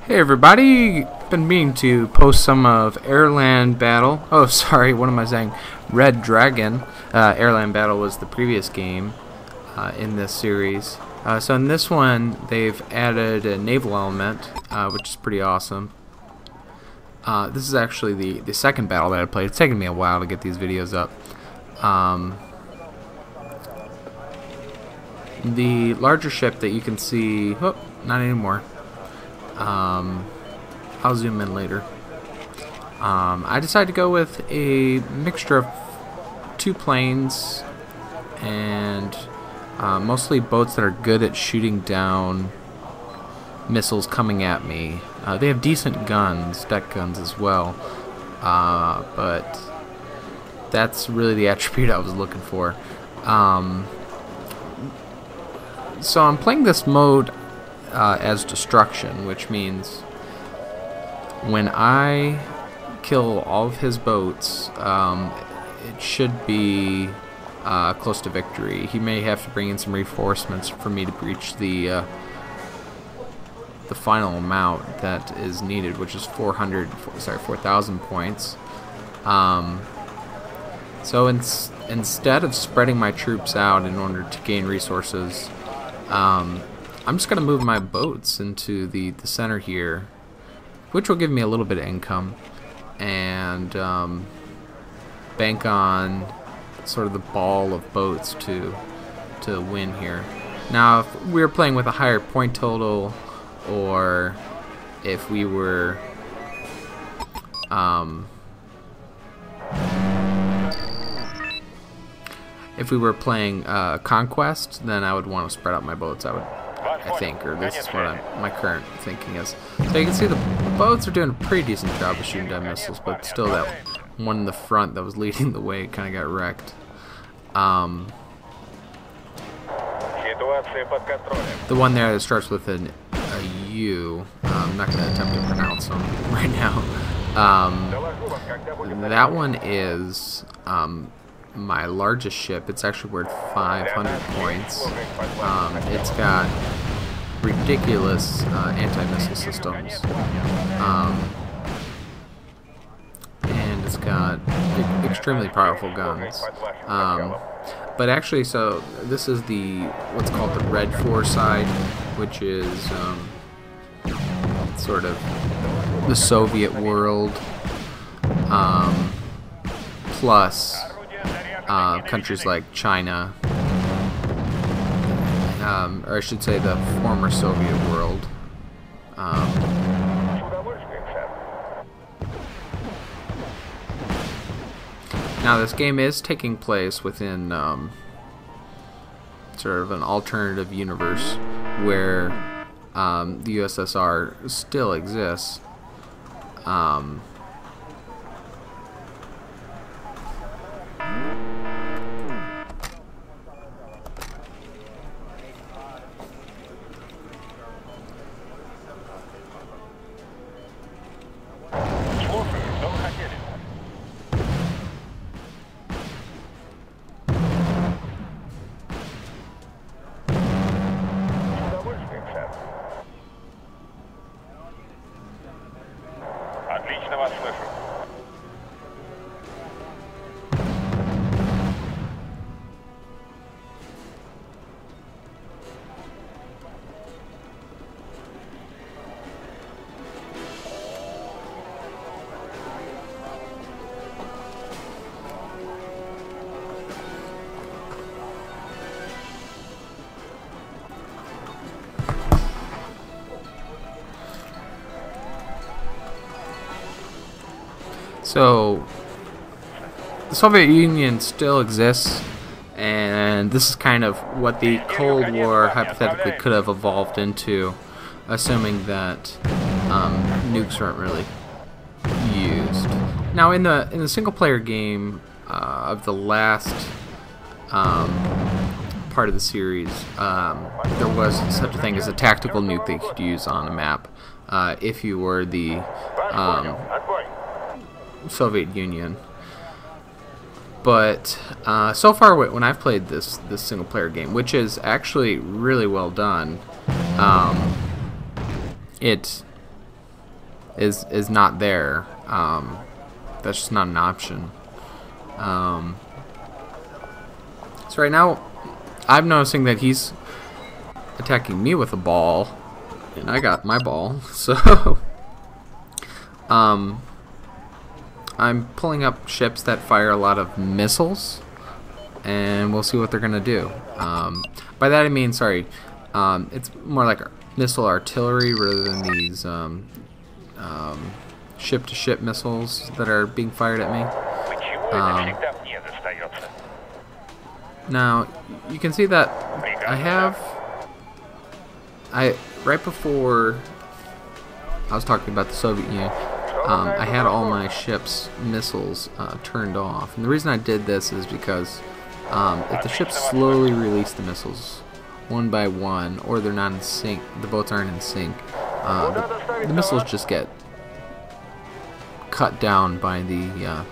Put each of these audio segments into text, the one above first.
Hey everybody, been meaning to post some of Airland Battle. Oh, sorry, what am I saying? Red Dragon. Airland Battle was the previous game in this series. So in this one, they've added a naval element, which is pretty awesome. This is actually the second battle that I played. It's taken me a while to get these videos up. The larger ship that you can see... Oh, not anymore. I'll zoom in later. I decided to go with a mixture of two planes and mostly boats that are good at shooting down missiles coming at me. They have decent guns, deck guns as well, but that's really the attribute I was looking for. So I'm playing this mode as destruction, which means when I kill all of his boats, it should be close to victory. He may have to bring in some reinforcements for me to reach the final amount that is needed, which is 4,000 points. So instead of spreading my troops out in order to gain resources, I'm just going to move my boats into the center here, which will give me a little bit of income, and bank on sort of the ball of boats to win here. Now, if we were playing with a higher point total, or if we were playing Conquest, then I would want to spread out my boats. I think, or this is what my current thinking is. So you can see the boats are doing a pretty decent job of shooting down missiles, but still that one in the front that was leading the way kind of got wrecked. The one there that starts with a U, I'm not going to attempt to pronounce them right now. That one is my largest ship. It's actually worth 500 points. It's got ridiculous anti-missile systems, and it's got extremely powerful guns. But actually, so this is what's called the Red 4 side, which is sort of the Soviet world, plus countries like China, or I should say the former Soviet world. Now this game is taking place within sort of an alternative universe where the USSR still exists. Отлично вас слышу. So the Soviet Union still exists, and this is kind of what the Cold War hypothetically could have evolved into, assuming that nukes weren't really used. Now, in the single-player game of the last part of the series, there was such a thing as a tactical nuke that you could use on a map if you were the Soviet Union. But so far, when I've played this single-player game, which is actually really well done, it is not there. That's just not an option. So right now, I'm noticing that he's attacking me with a ball, and I got my ball. So, I'm pulling up ships that fire a lot of missiles, and we'll see what they're gonna do. By that I mean, sorry, it's more like missile artillery rather than these ship-to-ship missiles that are being fired at me. Now, you can see that right before I was talking about the Soviet Union, I had all my ship's missiles turned off. And the reason I did this is because if the ships slowly release the missiles one by one, or they're not in sync, the boats aren't in sync, the missiles just get cut down by the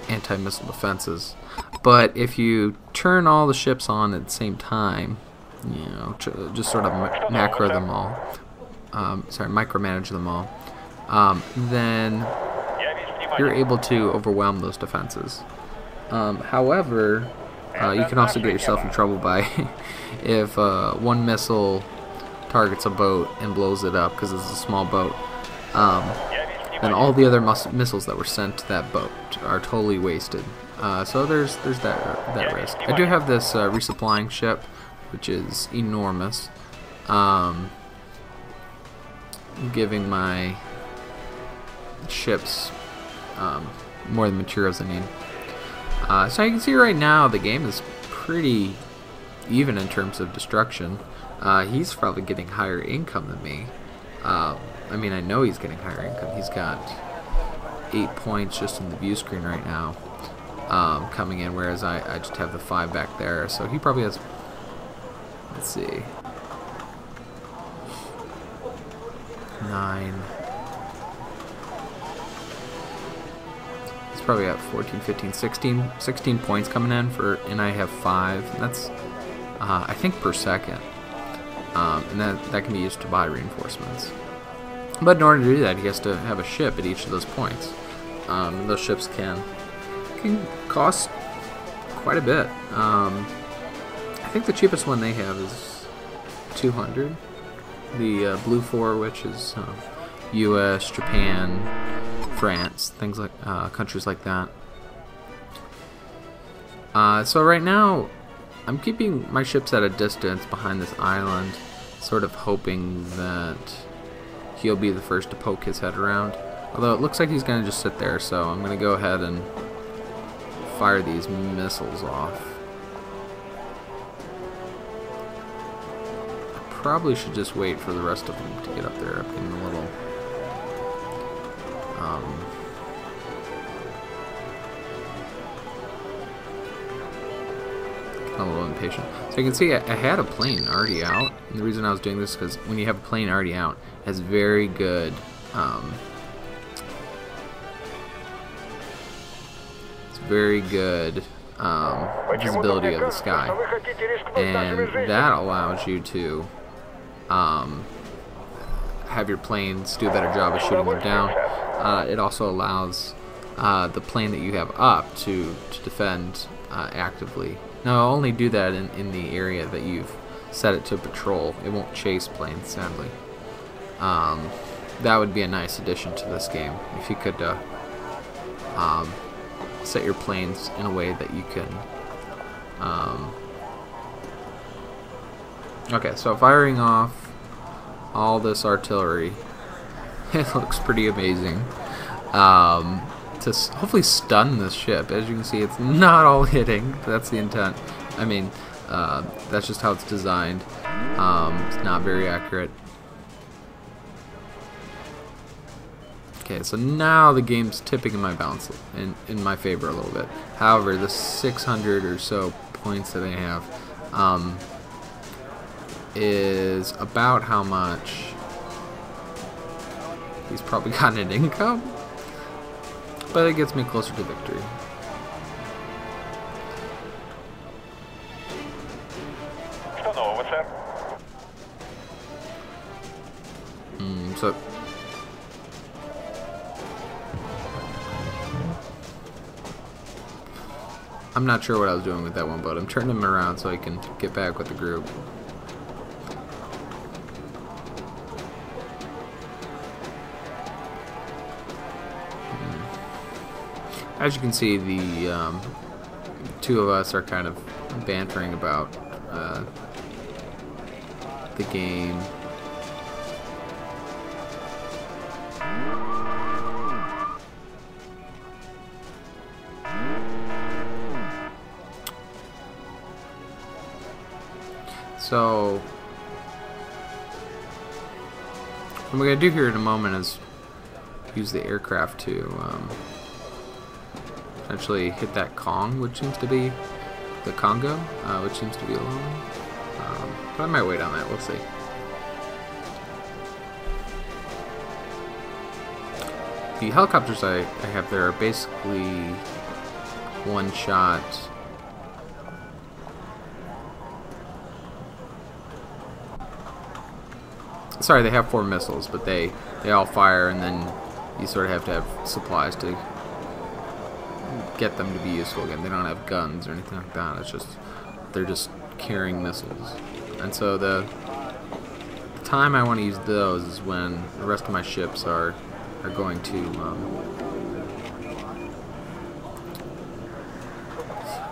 anti-missile defenses. But if you turn all the ships on at the same time, you know, just sort of macro them all, micromanage them all, then you're able to overwhelm those defenses. However, you can also get yourself in trouble by if one missile targets a boat and blows it up because it's a small boat, then all the other missiles that were sent to that boat are totally wasted. So there's that risk. I do have this resupplying ship, which is enormous, giving my ships more of the materials I need. So you can see right now the game is pretty even in terms of destruction. He's probably getting higher income than me. I mean, I know he's getting higher income. He's got 8 points just in the view screen right now, coming in, whereas I just have the 5 back there. So he probably has, let's see, 9. He's probably at 14, 15, 16 points coming in and I have 5. That's, I think, per second. And that can be used to buy reinforcements. But in order to do that, he has to have a ship at each of those points. And those ships can cost quite a bit. I think the cheapest one they have is 200. The Blue 4, which is U.S., Japan, France, things like countries like that. So right now, I'm keeping my ships at a distance behind this island, sort of hoping that he'll be the first to poke his head around. Although it looks like he's going to just sit there, so I'm going to go ahead and fire these missiles off. I probably should just wait for the rest of them to get up there. I'm getting a little impatient. So you can see I had a plane already out, and the reason I was doing this is because when you have a plane already out, it has very good visibility of the sky, and that allows you to have your planes do a better job of shooting them down. It also allows the plane that you have up to defend actively. Now, I'll only do that in the area that you've set it to patrol. It won't chase planes, sadly. That would be a nice addition to this game, if you could set your planes in a way that you can... Okay, so firing off all this artillery, it looks pretty amazing. To hopefully stun this ship. As you can see, it's not all hitting. That's the intent. I mean, that's just how it's designed. It's not very accurate. Okay, so now the game's tipping in my balance, in my favor a little bit. However, the 600 or so points that I have is about how much he's probably gotten in income. But it gets me closer to victory. I'm not sure what I was doing with that one boat. I'm turning him around so I can get back with the group. As you can see, the two of us are kind of bantering about the game. So, what we're going to do here in a moment is use the aircraft to essentially hit that Kong, which seems to be the Congo, which seems to be alone. But I might wait on that, we'll see. The helicopters I have there are basically one shot. Sorry, they have 4 missiles, but they all fire, and then you sort of have to have supplies to get them to be useful again. They don't have guns or anything like that. It's just they're just carrying missiles. And so the time I want to use those is when the rest of my ships are going to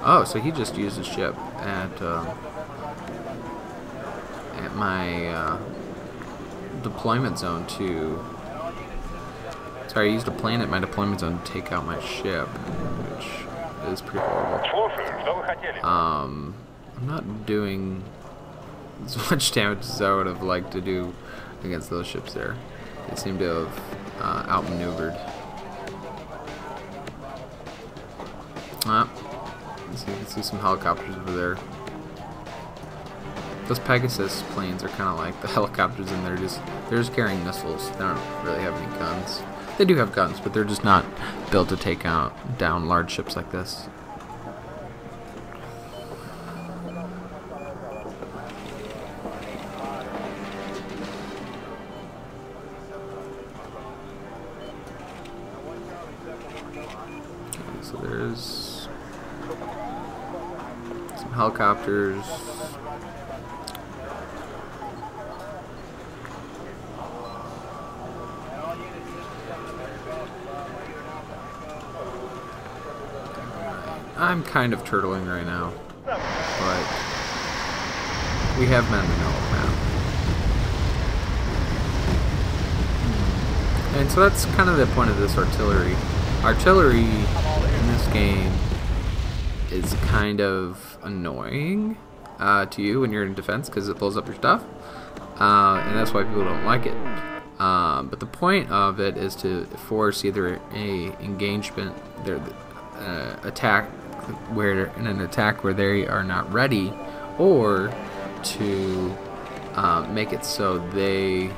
oh, so he just used a ship at my deployment zone to... Sorry, I used a plane at my deployment zone to take out my ship, which is pretty horrible. I'm not doing as much damage as I would have liked to do against those ships there. They seem to have outmaneuvered. So you can see some helicopters over there. Those Pegasus planes are kind of like the helicopters, and they're just carrying missiles. They don't really have any guns. They do have guns, but they're just not built to take down large ships like this. Okay, so there's some helicopters. I'm kind of turtling right now, but we have men to know now. And so that's kind of the point of this artillery. Artillery in this game is kind of annoying to you when you're in defense because it blows up your stuff, and that's why people don't like it. But the point of it is to force either a engagement, attack where in an attack where they are not ready, or to make it so they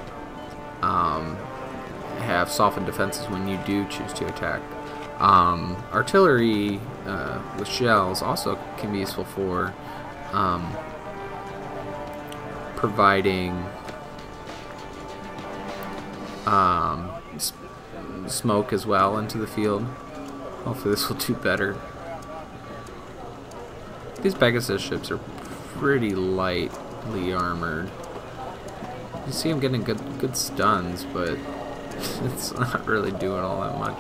have softened defenses when you do choose to attack. Artillery with shells also can be useful for providing smoke as well into the field. Hopefully this will do better. These Pegasus ships are pretty lightly armored. You see them getting good stuns, but it's not really doing all that much.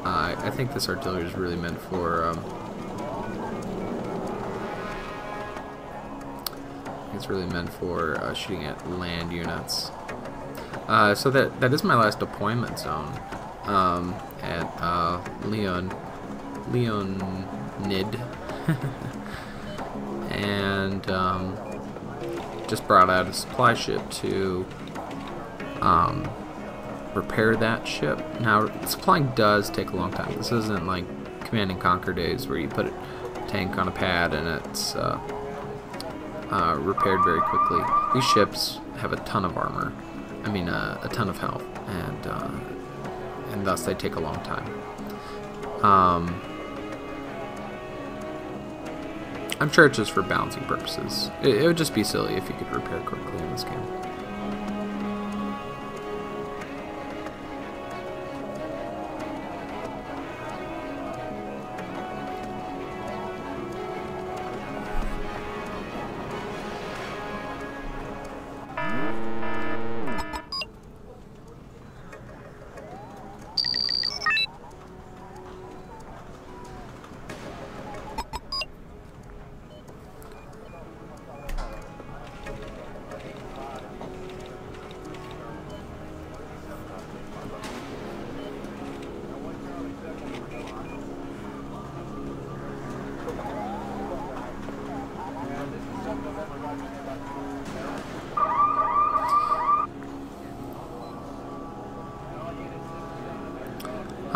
I think this artillery is really meant for shooting at land units. So that is my last deployment zone at Leonid. And just brought out a supply ship to repair that ship. Now, supplying does take a long time. This isn't like Command and Conquer days where you put a tank on a pad and it's repaired very quickly. These ships have a ton of armor. I mean, a ton of health, and thus they take a long time. I'm sure it's just for balancing purposes. It would just be silly if you could repair quickly in this game.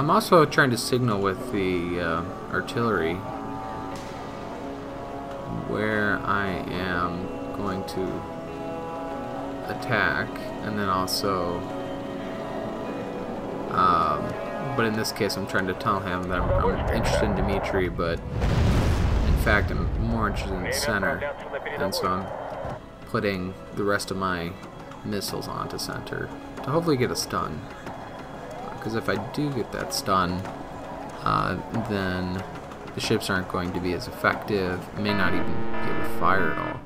I'm also trying to signal with the artillery where I am going to attack, and then also but in this case I'm trying to tell him that I'm interested in Dimitri, but in fact I'm more interested in the center, and so I'm putting the rest of my missiles onto center to hopefully get a stun, because if I do get that stun, then the ships aren't going to be as effective, may not even be able to fire at all.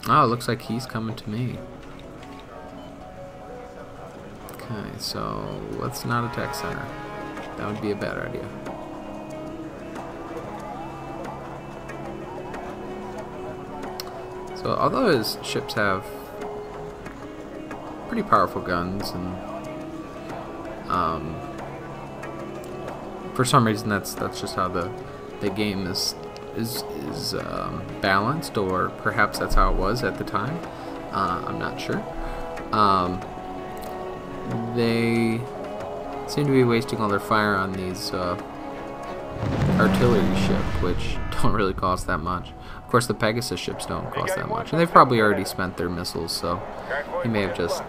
Oh, it looks like he's coming to me. Okay, so let's not attack center. That would be a bad idea. So although his ships have pretty powerful guns, and for some reason that's just how the game is balanced, or perhaps that's how it was at the time. I'm not sure. They seem to be wasting all their fire on these artillery ships, which don't really cost that much. Of course, the Pegasus ships don't cost that much, and they've probably already spent their missiles, so he may have just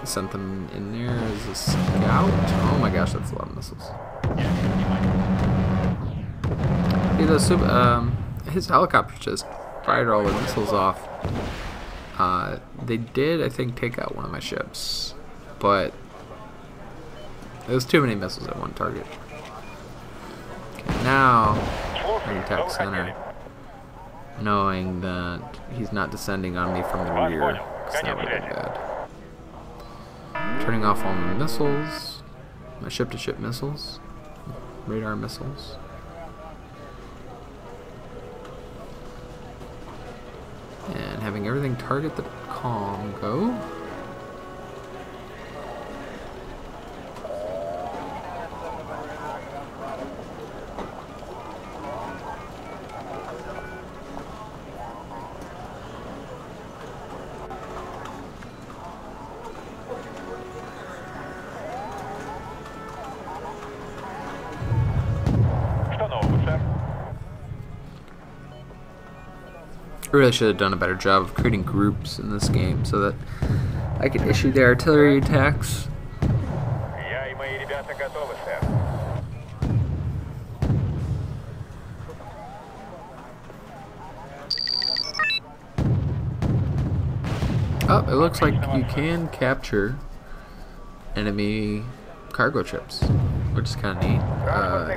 sent them in there as a scout. Oh my gosh, that's a lot of missiles. His helicopters just fired all the missiles off. They did, I think, take out one of my ships, but it was too many missiles at one target. Okay, now I can attack center, knowing that he's not descending on me from the rear, because that would have been bad. Turning off all my missiles, my ship-to-ship missiles, radar missiles. And having everything target the calm go. I really should have done a better job of creating groups in this game so that I could issue the artillery attacks. Oh, it looks like you can capture enemy cargo ships, which is kind of neat.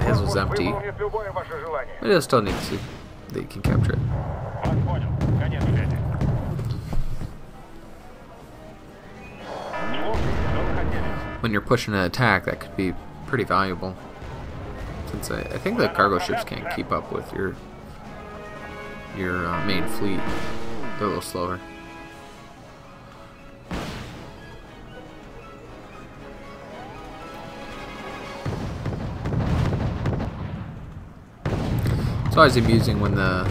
His was empty, but it still needs to. They can capture it. When you're pushing an attack, that could be pretty valuable. Since I think the cargo ships can't keep up with your main fleet. They're a little slower. It's always amusing when the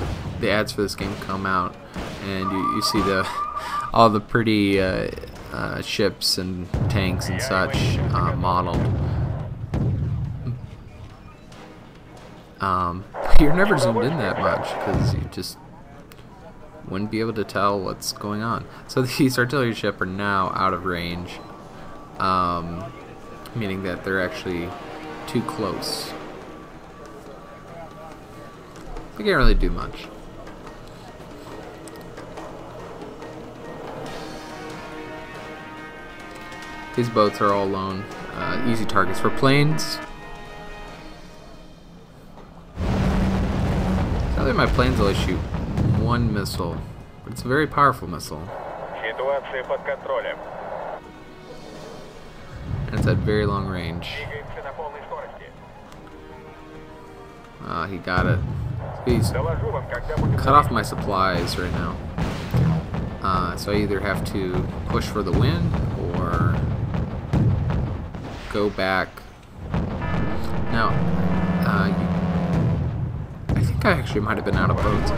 ads for this game come out, and you see all the pretty ships and tanks and such modeled. You're never zoomed in that much because you just wouldn't be able to tell what's going on. So these artillery ships are now out of range, meaning that they're actually too close. They can't really do much. These boats are all lone, easy targets for planes. Sadly, my planes only shoot one missile, but it's a very powerful missile. And it's at very long range. He got it. He's cut off my supplies right now. So I either have to push for the win or go back. Now, I think I actually might have been out of boats.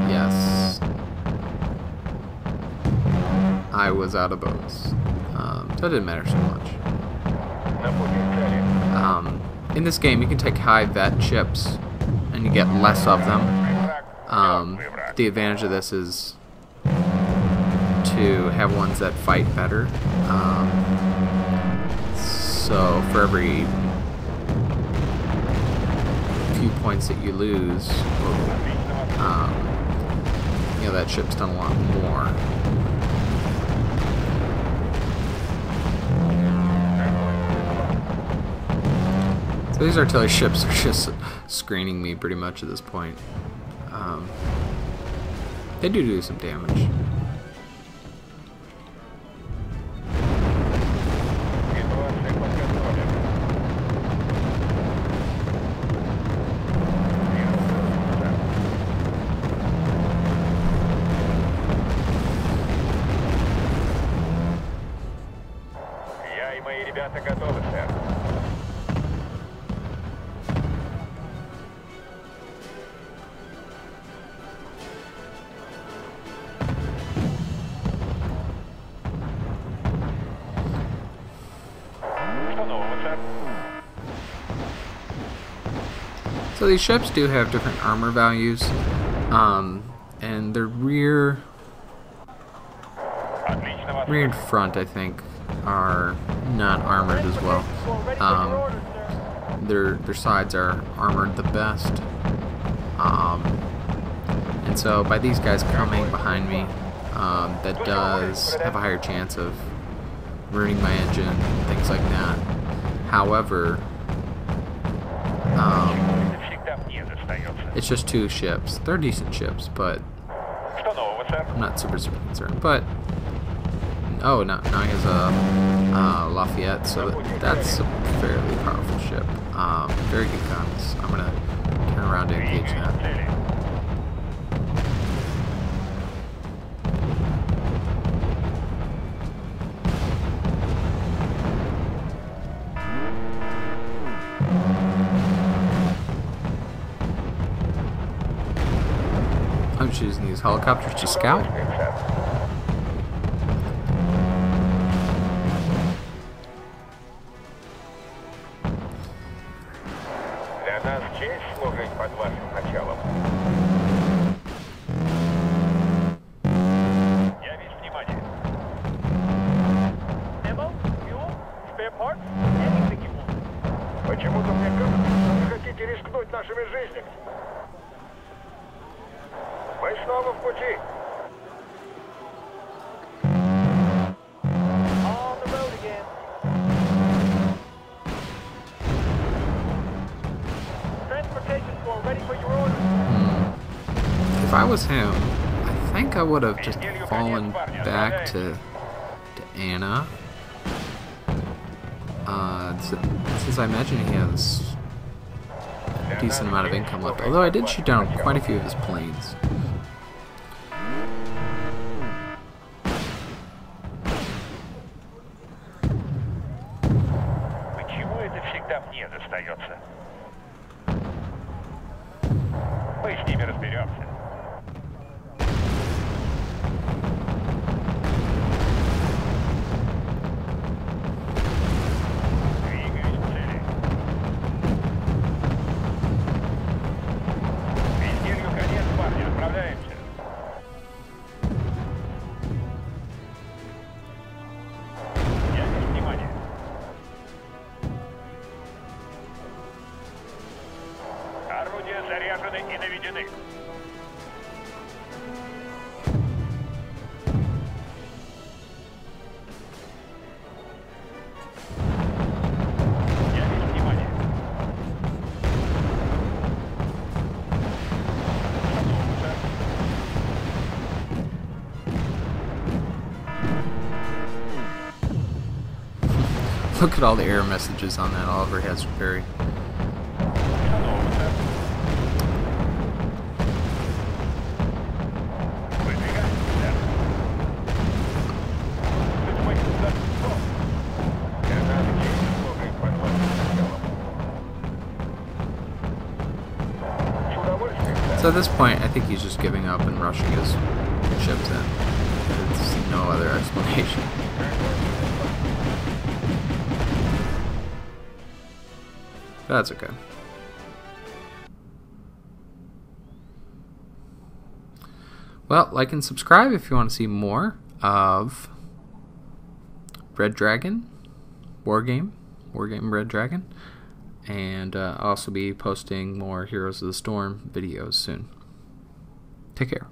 Yes. I was out of boats. So it didn't matter so much. In this game, you can take high vet ships, and you get less of them. The advantage of this is to have ones that fight better. So for every few points that you lose, you know, that ship's done a lot more. So these artillery ships are just screening me pretty much at this point. They do some damage. Я и мои ребята готовы, сэр. Что нового, сэр? So these ships do have different armor values, and their rear Отлично вас. and front, I think, are not armored as well. Their sides are armored the best, and so by these guys coming behind me, that does have a higher chance of ruining my engine and things like that. However, Всегда мне достается. it's just two ships. They're decent ships, but Что нового, сэр? I'm not super concerned. But oh, now he has a Lafayette, so that's a fairly powerful ship. Very good guns. I'm gonna turn around to engage that. Цели. I'm just using these helicopters to scout. Для нас честь служить под вашим началом. Я весь внимание. Ammo, fuel, spare parts, anything you want. Почему-то мне кажется, что вы хотите рискнуть нашими жизнями. Мы снова в пути. On the road again. Transportation floor ready for your orders. If I was him, I think I would have just fallen back to Anna. Since I imagine he has a decent amount of income left. Although I did shoot down quite a few of his planes. Почему это всегда мне достается? Мы с ними разберемся. Двигаюсь к цели. Безделью конец, парни, отправляемся. Я весь внимание. Орудия заряжены и наведены. Я весь внимание. Look at all the error messages on that Oliver Hazard Perry. So at this point, I think he's just giving up and rushing his ships in. There's no other explanation. That's okay. Well, like and subscribe if you want to see more of Red Dragon, Wargame Red Dragon, and I'll also be posting more Heroes of the Storm videos soon. Take care.